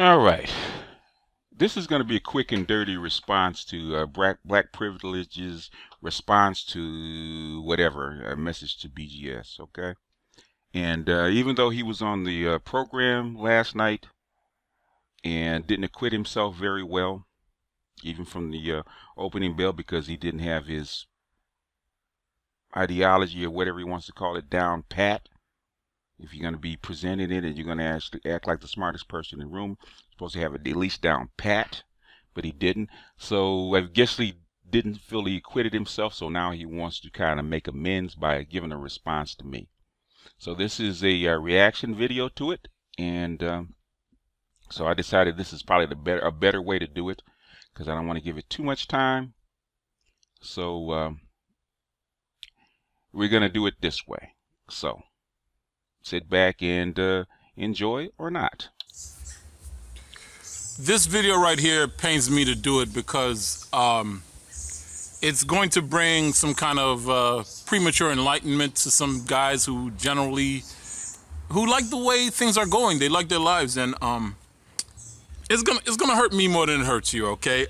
All right. This is going to be a quick and dirty response to black privilege's response to whatever, a message to BGS, okay? And even though he was on the program last night and didn't acquit himself very well, even from the opening bell, because he didn't have his ideology or whatever he wants to call it down pat. If you're going to be presenting it and you're going to actually act like the smartest person in the room, you're supposed to have it at least down pat, but he didn't. So I guess he didn't feel he acquitted himself, so now he wants to kind of make amends by giving a response to me. So this is a reaction video to it, and so I decided this is probably a better way to do it, because I don't want to give it too much time. So we're going to do it this way. So sit back and enjoy or not. This video right here pains me to do it because it's going to bring some kind of premature enlightenment to some guys who like the way things are going. They like their lives, and it's gonna hurt me more than it hurts you. Okay.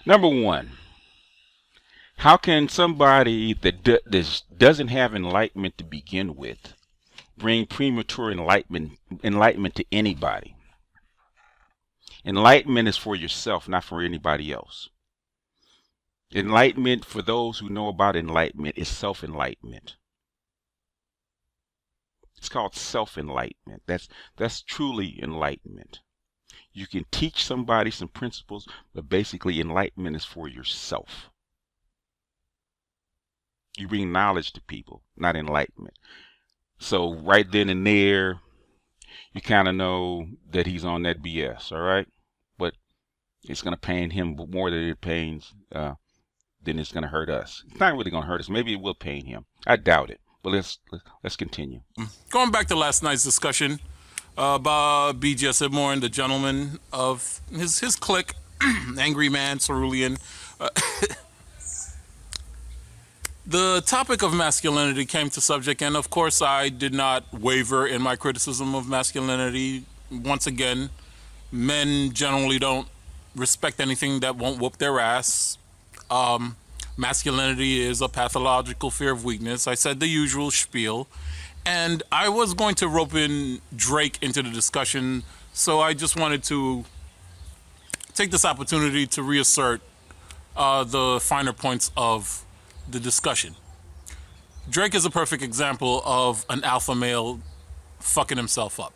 Number one, how can somebody that doesn't have enlightenment to begin with bring premature enlightenment to anybody? Enlightenment is for yourself, not for anybody else. Enlightenment, for those who know about enlightenment, is self-enlightenment. It's called self-enlightenment. That's truly enlightenment. You can teach somebody some principles, but basically enlightenment is for yourself. You bring knowledge to people, not enlightenment. So right then and there, you kind of know that he's on that BS, all right? But it's going to pain him more than it pains, than it's going to hurt us. It's not really going to hurt us. Maybe it will pain him. I doubt it. But let's continue. Going back to last night's discussion about BGS IBMOR and the gentleman of his clique, Angry Man, Cerulean. The topic of masculinity came to subject, and of course I did not waver in my criticism of masculinity. Once again, men generally don't respect anything that won't whoop their ass. Masculinity is a pathological fear of weakness. I said the usual spiel, and I was going to rope in Drake into the discussion, so I just wanted to take this opportunity to reassert the finer points of the discussion. Drake is a perfect example of an alpha male fucking himself up.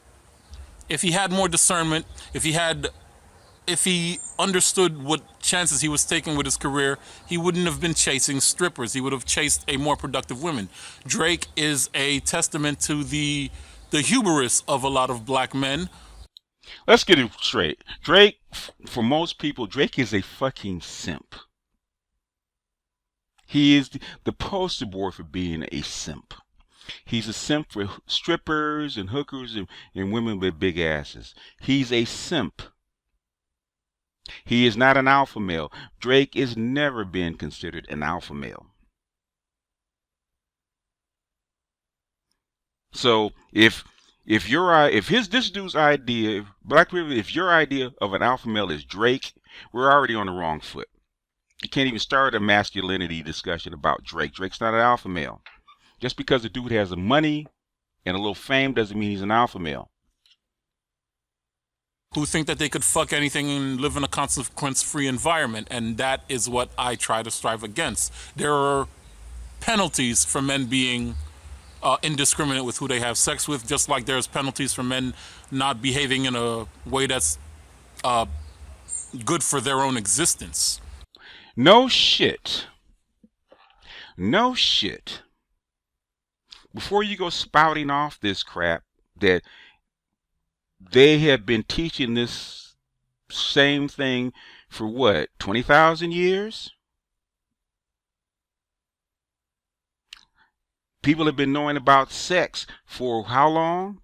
If he had more discernment, if he understood what chances he was taking with his career, he wouldn't have been chasing strippers. He would have chased a more productive woman. Drake is a testament to the hubris of a lot of black men. Let's get it straight. Drake, for most people, Drake is a fucking simp. He is the poster boy for being a simp. He's a simp for strippers and hookers and women with big asses. He's a simp. He is not an alpha male. Drake has never been considered an alpha male. So if this dude's idea, black people, if your idea of an alpha male is Drake, we're already on the wrong foot. You can't even start a masculinity discussion about Drake. Drake's not an alpha male. Just because the dude has the money and a little fame doesn't mean he's an alpha male. Who think that they could fuck anything and live in a consequence-free environment, and that is what I try to strive against. There are penalties for men being indiscriminate with who they have sex with, just like there's penalties for men not behaving in a way that's good for their own existence. No shit. No shit. Before you go spouting off this crap that they have been teaching this same thing for what, 20,000 years? People have been knowing about sex for how long?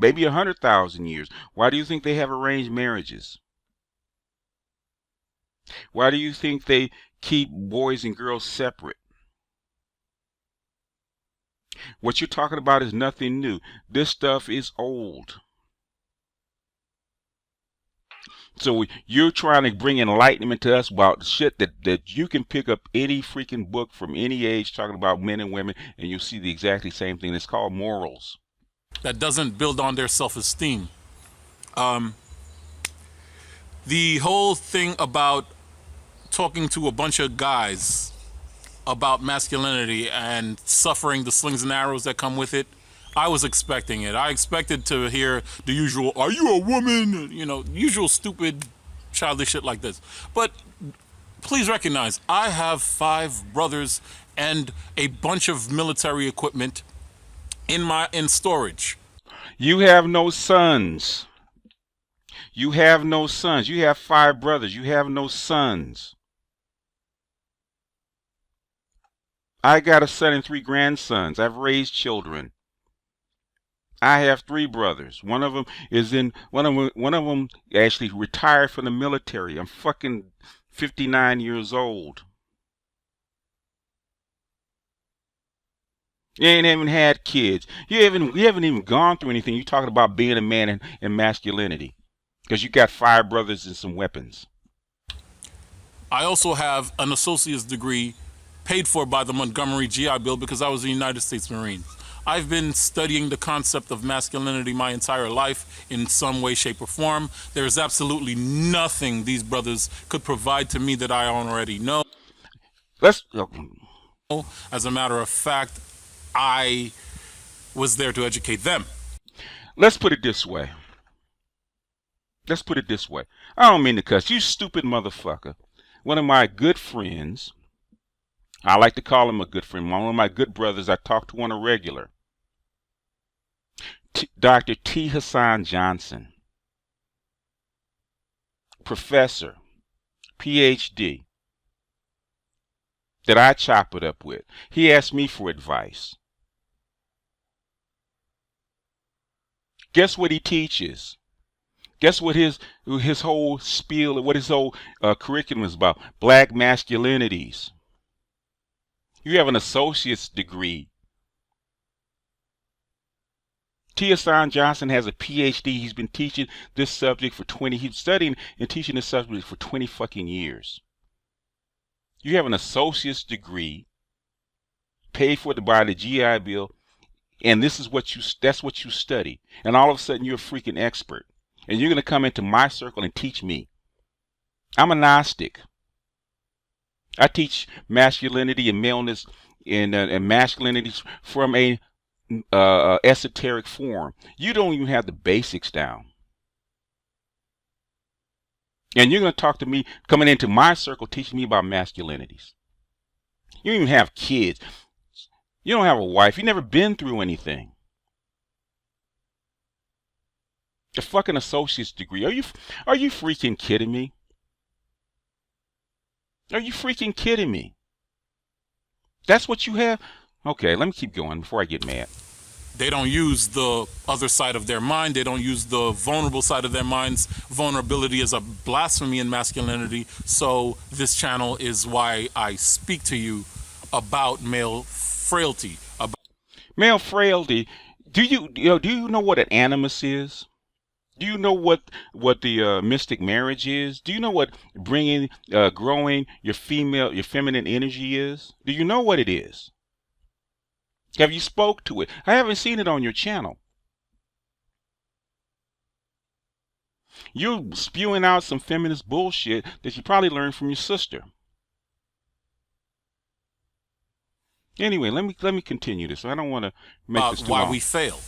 Maybe 100,000 years. Why do you think they have arranged marriages? Why do you think they keep boys and girls separate? What you're talking about is nothing new. This stuff is old. So you're trying to bring enlightenment to us about shit that you can pick up any freaking book from any age talking about men and women, and you'll see the exactly same thing. It's called morals. That doesn't build on their self-esteem. The whole thing about talking to a bunch of guys about masculinity and suffering the slings and arrows that come with it, I was expecting it. I expected to hear the usual, "Are you a woman?" You know, usual stupid, childish shit like this. But please recognize, I have 5 brothers and a bunch of military equipment in storage. You have no sons. You have no sons. You have 5 brothers. You have no sons. I got a son and 3 grandsons. I've raised children. I have 3 brothers. One of them actually retired from the military. I'm fucking 59 years old. You ain't even had kids. You haven't even gone through anything. You're talking about being a man and masculinity. Because you got 5 brothers and some weapons. I also have an associate's degree paid for by the Montgomery GI Bill because I was a United States Marine. I've been studying the concept of masculinity my entire life in some way, shape, or form. There's absolutely nothing these brothers could provide to me that I already know. As a matter of fact, I was there to educate them. Let's put it this way. I don't mean to cuss. You stupid motherfucker. One of my good friends, I like to call him a good friend, one of my good brothers I talk to on a regular, Dr. T. Hassan Johnson, professor, PhD, that I chop it up with. He asked me for advice. Guess what he teaches? Guess what his whole spiel, what his whole curriculum is about? Black masculinities. You have an associate's degree. T. Hassan Johnson has a PhD. He's been teaching this subject for 20. He's studying and teaching this subject for 20 fucking years. You have an associate's degree, paid for by the GI Bill, and that's what you study. And all of a sudden, you're a freaking expert, and you're gonna come into my circle and teach me. I'm a Gnostic. I teach masculinity and maleness and masculinities from a esoteric form. You don't even have the basics down. And you're going to talk to me, coming into my circle, teaching me about masculinities. You don't even have kids. You don't have a wife. You've never been through anything. A fucking associate's degree. Are you freaking kidding me? Are you freaking kidding me? That's what you have? Okay, let me keep going before I get mad. They don't use the other side of their mind. They don't use the vulnerable side of their minds. Vulnerability is a blasphemy in masculinity. So this channel is why I speak to you about male frailty. Male frailty. Do you know what an animus is? Do you know what the mystic marriage is? Do you know what growing your feminine energy is? Do you know what it is? Have you spoke to it? I haven't seen it on your channel. You're spewing out some feminist bullshit that you probably learned from your sister. Anyway, let me continue this. I don't want to make this too long. Why we fail.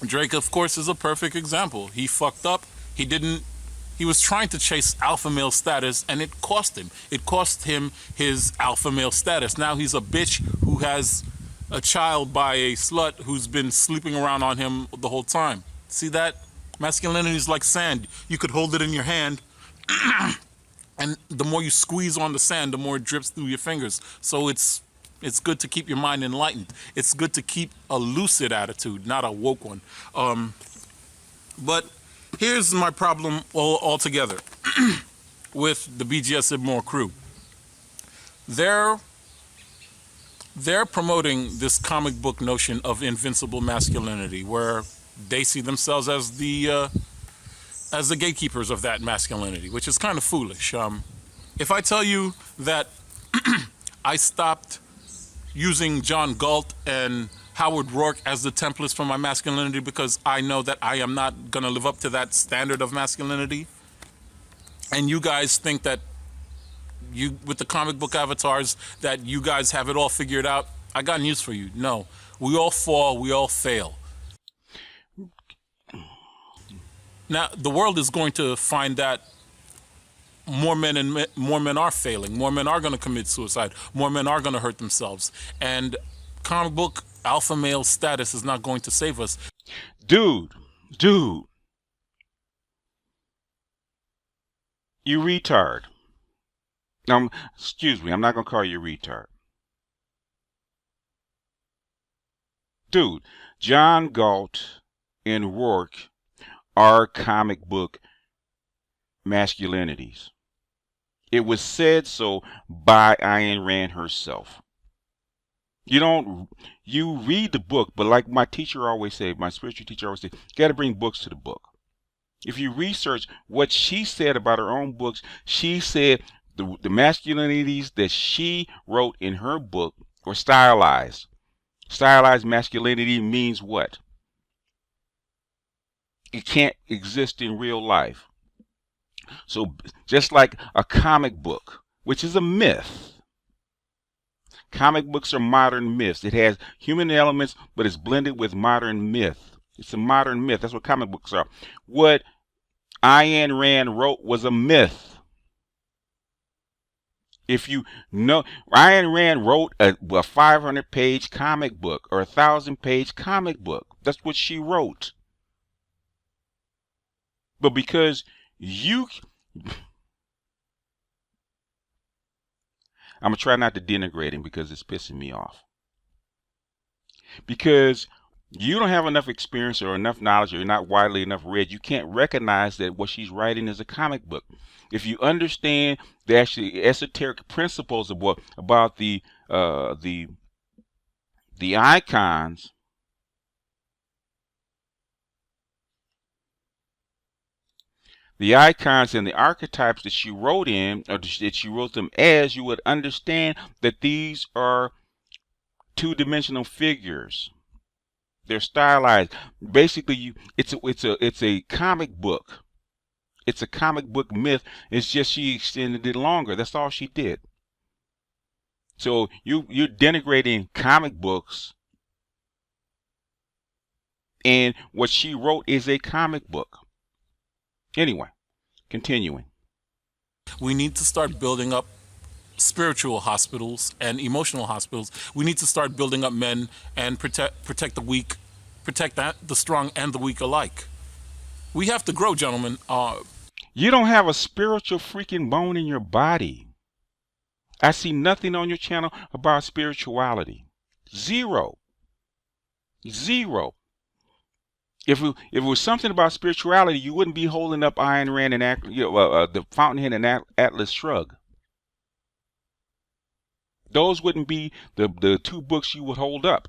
Drake, of course, is a perfect example. He fucked up. He was trying to chase alpha male status, and it cost him. It cost him his alpha male status. Now he's a bitch who has a child by a slut who's been sleeping around on him the whole time. See that? Masculinity is like sand. You could hold it in your hand, and the more you squeeze on the sand, the more it drips through your fingers. So it's good to keep your mind enlightened. It's good to keep a lucid attitude, not a woke one. But here's my problem altogether with the BGS IBMOR crew. They're promoting this comic book notion of invincible masculinity, where they see themselves as the as the gatekeepers of that masculinity, which is kind of foolish. If I tell you that I stopped using John Galt and Howard Rourke as the templates for my masculinity because I know that I am not going to live up to that standard of masculinity, and you guys think that you, with the comic book avatars, that you guys have it all figured out, I got news for you. No, we all fall, we all fail. Now, the world is going to find that more men are failing. More men are going to commit suicide. More men are going to hurt themselves. And comic book alpha male status is not going to save us. Dude, you retard. Excuse me, I'm not going to call you a retard. Dude, John Galt and Rourke are comic book masculinities. It was said so by Ayn Rand herself. You read the book, but like my teacher always said, my spiritual teacher always said, you got to bring books to the book. If you research what she said about her own books, she said the masculinities that she wrote in her book were stylized. Stylized masculinity means what? It can't exist in real life. So just like a comic book, which is a myth. Comic books are modern myths. It has human elements, but it's blended with modern myth. It's a modern myth. That's what comic books are. What Ayn Rand wrote was a myth. If you know, Ayn Rand wrote a 500-page comic book or a 1,000-page comic book. That's what she wrote. But because I'm going to try not to denigrate him because it's pissing me off. Because you don't have enough experience or enough knowledge, or you're not widely enough read, you can't recognize that what she's writing is a comic book. If you understand the actually esoteric principles of about the icons, the icons and the archetypes that she wrote in, or that she wrote them as, you would understand that these are two-dimensional figures. They're stylized. Basically, it's a comic book. It's a comic book myth. It's just she extended it longer. That's all she did. So you're denigrating comic books, and what she wrote is a comic book. Anyway, continuing. We need to start building up spiritual hospitals and emotional hospitals. We need to start building up men and protect the weak, protect the strong and the weak alike. We have to grow, gentlemen. You don't have a spiritual freaking bone in your body. I see nothing on your channel about spirituality. Zero. If it was something about spirituality, you wouldn't be holding up Ayn Rand and the Fountainhead and Atlas Shrugged. Those wouldn't be the two books you would hold up.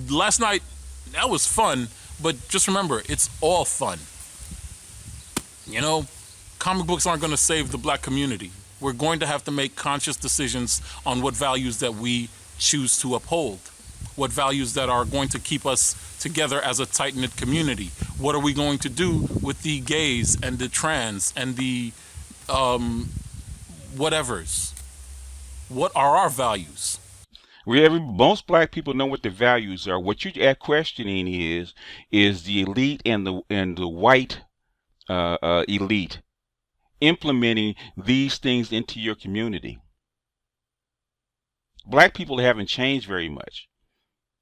Last night, that was fun, but just remember, it's all fun. You know, comic books aren't going to save the black community. We're going to have to make conscious decisions on what values that we choose to uphold. What values that are going to keep us together as a tight-knit community. What are we going to do with the gays and the trans and the whatevers? What are our values? Most black people know what the values are. What you're questioning is the elite and the white elite implementing these things into your community. Black people haven't changed very much.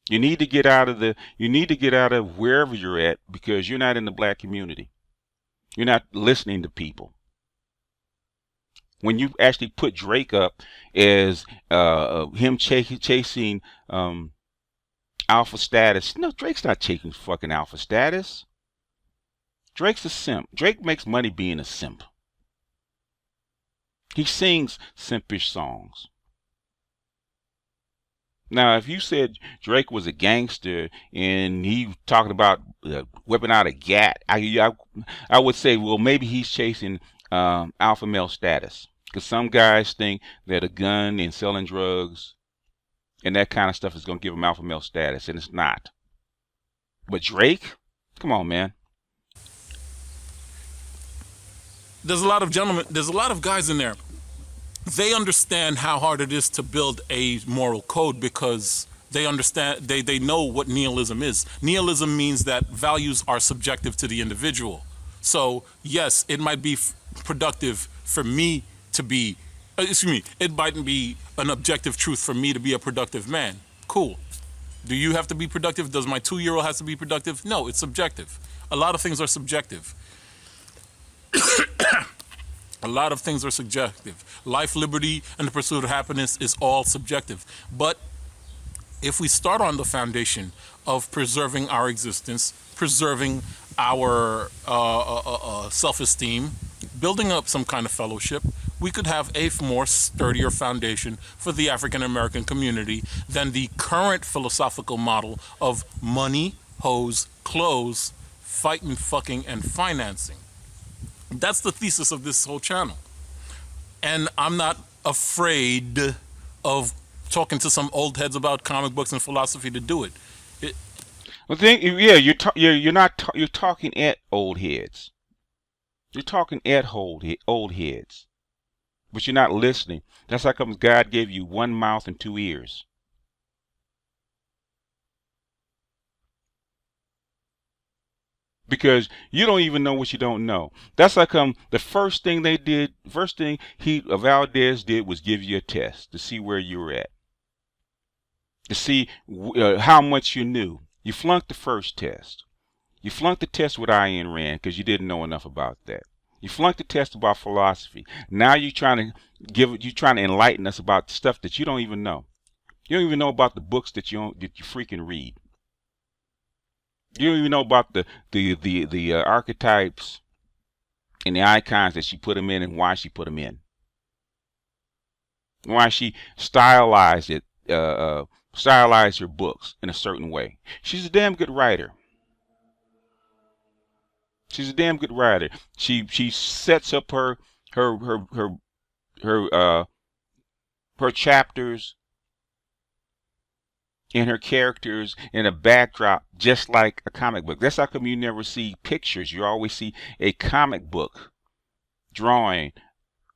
You need to get out of wherever you're at, because you're not in the black community. You're not listening to people. When you actually put Drake up as him chasing alpha status, no, Drake's not chasing fucking alpha status. Drake's a simp. Drake makes money being a simp. He sings simpish songs. Now, if you said Drake was a gangster and he talking about whipping out a gat, I would say, well, maybe he's chasing alpha male status. Because some guys think that a gun and selling drugs and that kind of stuff is going to give him alpha male status, and it's not. But Drake, come on, man. There's a lot of gentlemen, there's a lot of guys in there. They understand how hard it is to build a moral code because they understand, they know what nihilism is. Nihilism means that values are subjective to the individual. So yes, it might be productive for me to be, it mightn't be an objective truth for me to be a productive man. Cool. Do you have to be productive? Does my 2-year-old have to be productive? No, it's subjective. A lot of things are subjective. A lot of things are subjective. Life, liberty, and the pursuit of happiness is all subjective. But if we start on the foundation of preserving our existence, preserving our self-esteem, building up some kind of fellowship, we could have a more sturdier foundation for the African American community than the current philosophical model of money, hoes, clothes, fighting, fucking, and financing. That's the thesis of this whole channel. And I'm not afraid of talking to some old heads about comic books and philosophy to do it. Well, yeah, you're talking at old heads. You're talking at old heads, but you're not listening. That's how comes God gave you one mouth and 2 ears. Because you don't even know what you don't know. That's how come the first thing Valdez did was give you a test to see where you were at, to see how much you knew. You flunked the first test. You flunked the test with Ayn Rand because you didn't know enough about that. You flunked the test about philosophy. Now you're trying to enlighten us about stuff that you don't even know. You don't even know about the books that you freaking read. You don't even know about the archetypes and the icons that she put them in and why she put them in. Why she stylized her books in a certain way. She's a damn good writer. She's a damn good writer. She sets up her chapters and her characters in a backdrop just like a comic book. That's how come you never see pictures. You always see a comic book drawing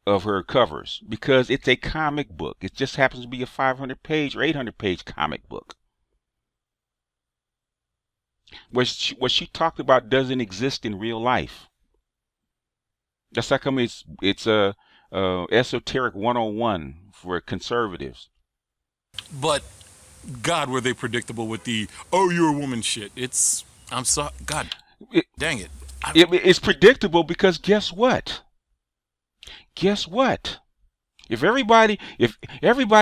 of her covers because it's a comic book. It just happens to be a 500-page or 800-page comic book. What she talked about doesn't exist in real life. That's how come it's a esoteric 101 for conservatives. But God, were they predictable with the "oh, you're a woman" shit? I'm sorry, God, dang it. It's predictable because guess what? Guess what? If everybody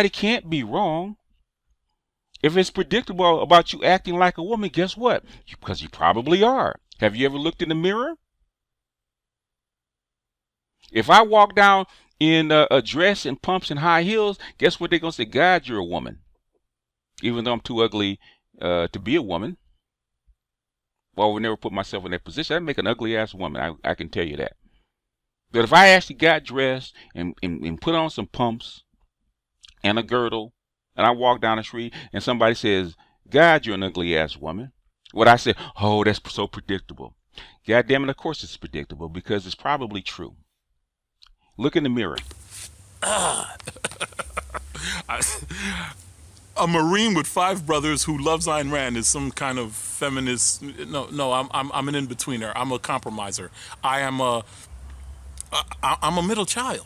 can't be wrong, if it's predictable about you acting like a woman, guess what? Because you probably are. Have you ever looked in the mirror? If I walk down in a dress and pumps and high heels, guess what they're going to say? God, you're a woman. Even though I'm too ugly to be a woman. Well, I would never put myself in that position. I'd make an ugly ass woman. I can tell you that. But if I actually got dressed and put on some pumps and a girdle, and I walk down the street and somebody says, God, you're an ugly ass woman, would I say, oh, that's so predictable? God damn it, of course it's predictable because it's probably true. Look in the mirror. A Marine with 5 brothers who loves Ayn Rand is some kind of feminist. No, I'm an in-betweener. I'm a compromiser. I'm a middle child.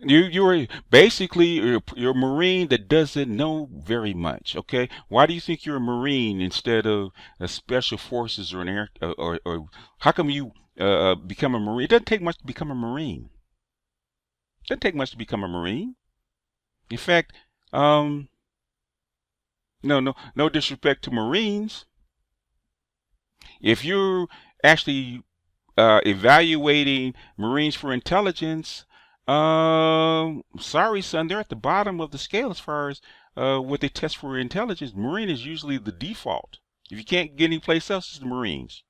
You're basically you're a Marine that doesn't know very much. Okay, why do you think you're a Marine instead of a Special Forces or an air or how come you become a Marine? It doesn't take much to become a Marine. It doesn't take much to become a Marine. In fact, no disrespect to Marines. If you're actually evaluating Marines for intelligence, sorry, son, they're at the bottom of the scale as far as what they test for intelligence, Marine is usually the default. If you can't get any place else, it's the Marines.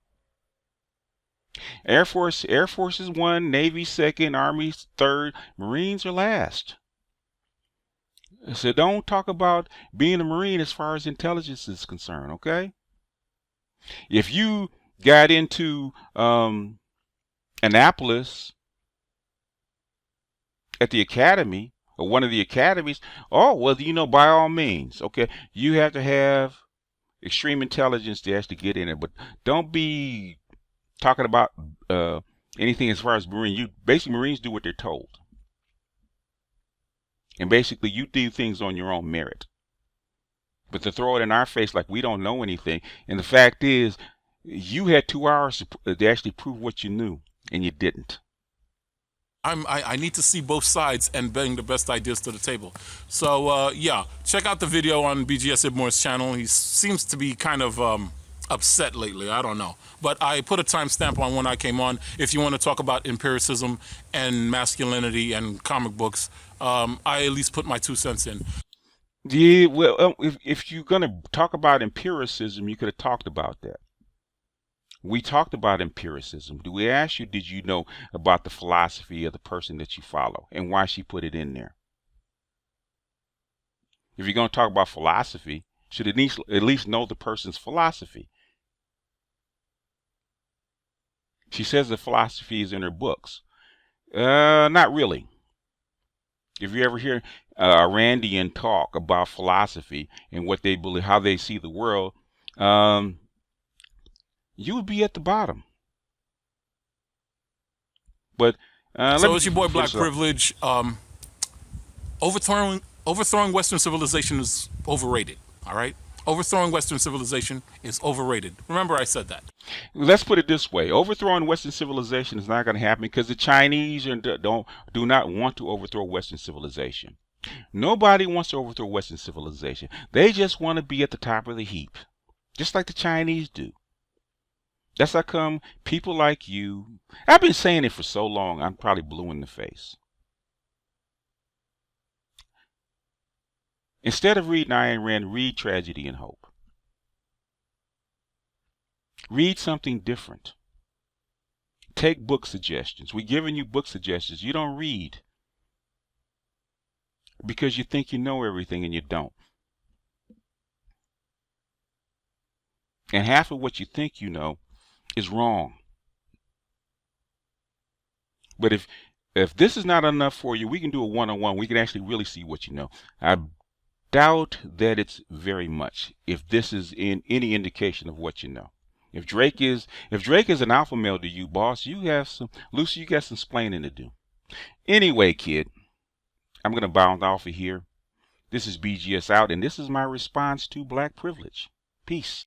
Air Force is 1, Navy 2nd, Army 3rd, Marines are last. So don't talk about being a Marine as far as intelligence is concerned, okay? If you got into Annapolis at the academy, or one of the academies, oh, well, you know, by all means, okay, you have to have extreme intelligence to actually get in it, but don't be talking about anything as far as Marine. Basically, Marines do what they're told. And basically, you do things on your own merit. But to throw it in our face like we don't know anything, and the fact is, you had 2 hours to actually prove what you knew, and you didn't. I need to see both sides and bring the best ideas to the table. So, yeah, check out the video on BGS IBMOR's channel. He seems to be kind of upset lately. I don't know. But I put a timestamp on when I came on. If you want to talk about empiricism and masculinity and comic books, I at least put my 2 cents in. Yeah, well, if you're going to talk about empiricism, you could have talked about that. We talked about empiricism. Do we ask you, did you know about the philosophy of the person that you follow and why she put it in there? If you're going to talk about philosophy, should at least know the person's philosophy. She says the philosophy is in her books. Not really. If you ever hear a Randian talk about philosophy and what they believe, how they see the world, you would be at the bottom. But so it's your boy Black Privilege. Overthrowing Western civilization is overrated. All right, overthrowing Western civilization is overrated. Remember, I said that. Let's put it this way: overthrowing Western civilization is not going to happen because the Chinese do not want to overthrow Western civilization. Nobody wants to overthrow Western civilization. They just want to be at the top of the heap, just like the Chinese do. That's how come people like you, I've been saying it for so long, I'm probably blue in the face. Instead of reading Ayn Rand, read Tragedy and Hope. Read something different. Take book suggestions. We're giving you book suggestions. You don't read because you think you know everything and you don't. And half of what you think you know is wrong. But if this is not enough for you, we can do a one-on-one. We can actually really see what you know. I doubt that it's very much, if this is in any indication of what you know. If Drake is an alpha male to you, boss, you got some splaining to do. Anyway, kid, I'm gonna bounce off of here. This is BGS out, and this is my response to Black Privilege. Peace.